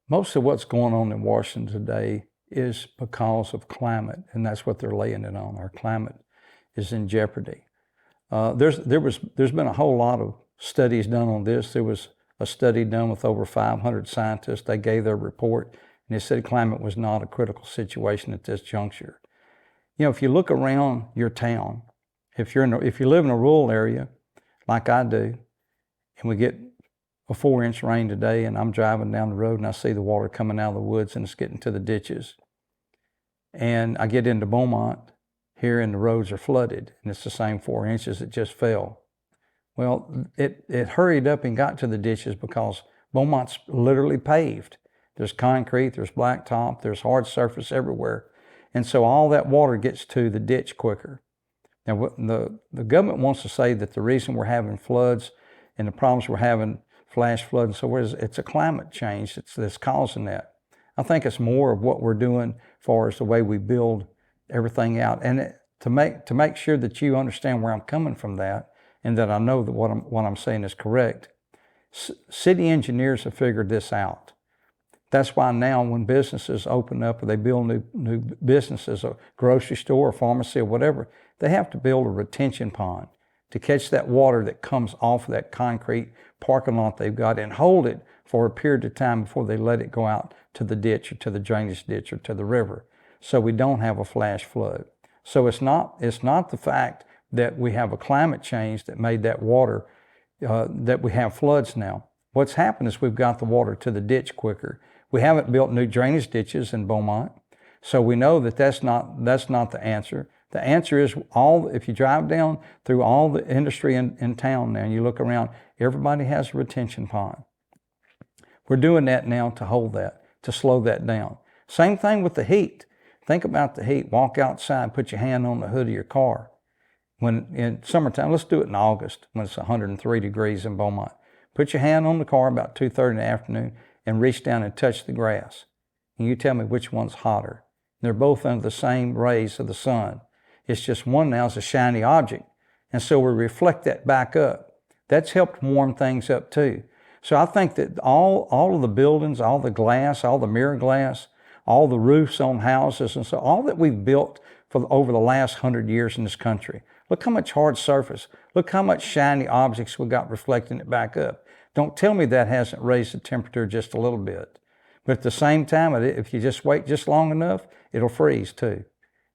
Most of what's going on in Washington today is because of climate, and that's what they're laying it on. Our climate is in jeopardy. There's been a whole lot of studies done on this. There was a study done with over 500 scientists. They gave their report, and they said climate was not a critical situation at this juncture. You know, if you look around your town, if you live in a rural area like I do, and we get a 4-inch rain today, and I'm driving down the road and I see the water coming out of the woods and it's getting to the ditches. And I get into Beaumont here and the roads are flooded, and it's the same 4 inches that just fell. Well, it hurried up and got to the ditches because Beaumont's literally paved. There's concrete, there's blacktop, there's hard surface everywhere. And so all that water gets to the ditch quicker. Now, the government wants to say that the reason we're having floods and the problems we're having, flash flood and so forth, it's a climate change that's causing that. I think it's more of what we're doing as far as the way we build everything out. And to make sure that you understand where I'm coming from that, and that I know that what I'm saying is correct, city engineers have figured this out. That's why now when businesses open up or they build new businesses, a grocery store, a pharmacy, or whatever, they have to build a retention pond to catch that water that comes off of that concrete parking lot they've got and hold it for a period of time before they let it go out to the ditch or to the drainage ditch or to the river, so we don't have a flash flood. So it's not the fact that we have a climate change that made that water, that we have floods now. What's happened is we've got the water to the ditch quicker. We haven't built new drainage ditches in Beaumont, so we know that that's not the answer. The answer is if you drive down through all the industry in town now and you look around, everybody has a retention pond. We're doing that now to hold that, to slow that down. Same thing with the heat. Think about the heat. Walk outside, put your hand on the hood of your car. When in summertime, let's do it in August when it's 103 degrees in Beaumont. Put your hand on the car about 2:30 in the afternoon and reach down and touch the grass. And you tell me which one's hotter. They're both under the same rays of the sun. It's just one now is a shiny object. And so we reflect that back up. That's helped warm things up too. So I think that all of the buildings, all the glass, all the mirror glass, all the roofs on houses, and so all that we've built over the last 100 years in this country. Look how much hard surface. Look how much shiny objects we got reflecting it back up. Don't tell me that hasn't raised the temperature just a little bit. But at the same time, if you just wait just long enough, it'll freeze too.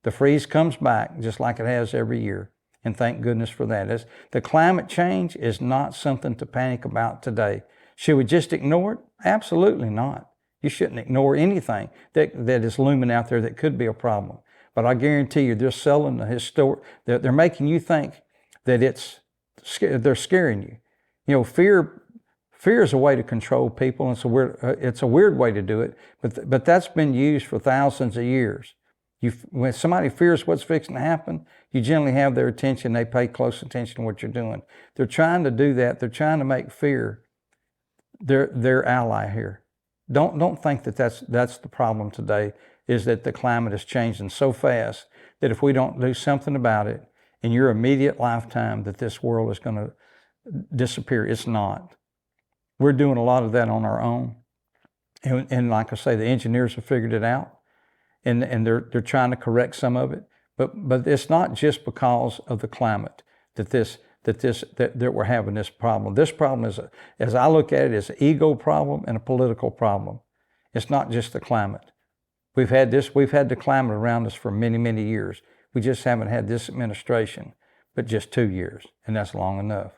The freeze comes back just like it has every year. And thank goodness for that. The climate change is not something to panic about today. Should we just ignore it? Absolutely not. You shouldn't ignore anything that is looming out there that could be a problem. But I guarantee you, they're selling they're making you think that they're scaring you. You know, fear is a way to control people, and it's a weird way to do it, but that's been used for thousands of years. When somebody fears what's fixing to happen, you generally have their attention. They pay close attention to what you're doing. They're trying to do that. They're trying to make fear their ally here. Don't think that that's the problem today, is that the climate is changing so fast that if we don't do something about it in your immediate lifetime, that this world is going to disappear. It's not. We're doing a lot of that on our own. And like I say, the engineers have figured it out, and they're trying to correct some of it. But it's not just because of the climate that we're having this problem. This problem is, as I look at it, is an ego problem and a political problem. It's not just the climate. We've had the climate around us for many, many years. We just haven't had this administration, but just 2 years, and that's long enough.